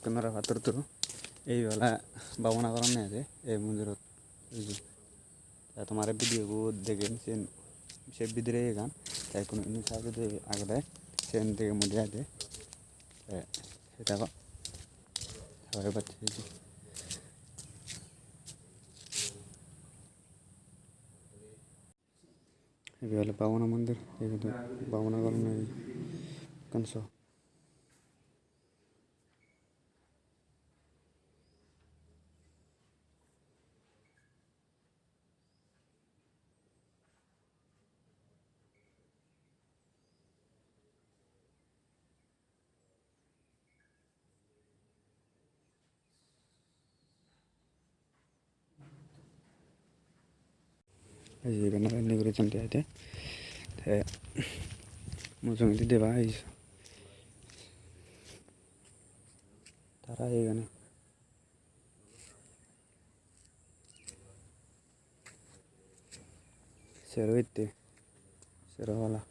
Camera ভাতৰটো এইবেলা Bamna কৰা নাই যে এই মন্দিৰত তোমার ভিডিও দেখেন সে ভিতরে গান তাই কোনো সাথে আগলে সেন থেকে মধ্যে আছে সেটা সবাই পাচ্ছে ఇది వాళ్ళ భావన మందిర్ ఇది భావన గారు కనస এই বেনার এনে করেছেন আইতে মোটামুটি দেবা তারা এখানে সেরোইতে সেরোওয়ালা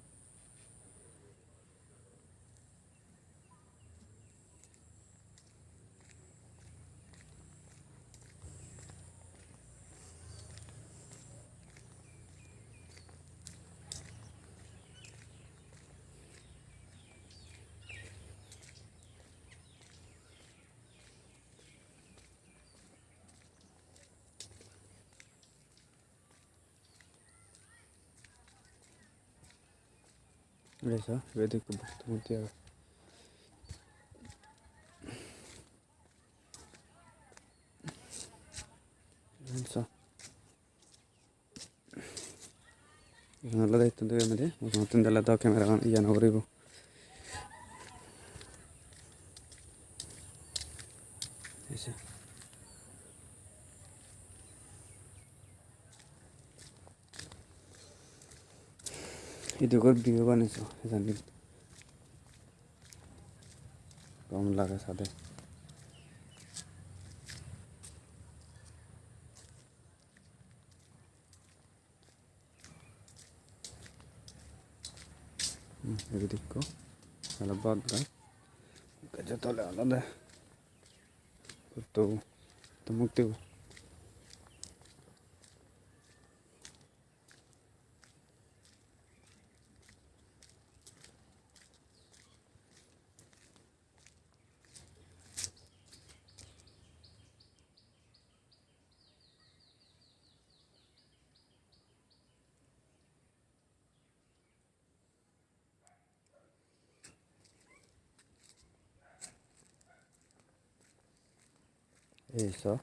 Eso, vedi che brutto motivo. Non so. Non l'ho detto dove vedere, ma sono attento alla tua camera, io non arrivo. Sì. Itu kok video বানাইছো জানি কম লাগে সাথে এই দেখো আলাদা বাগদা কাজে তোলে আলাদা তো তো মুক্তি eso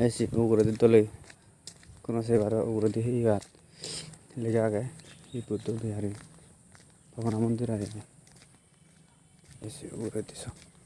ऐसी उग्र दी तले कोनो से बार उग्र दी ही बात ले जाके ये पुत्तु बिहारी भगवान मंदिर आए ऐसे उग्र दी सब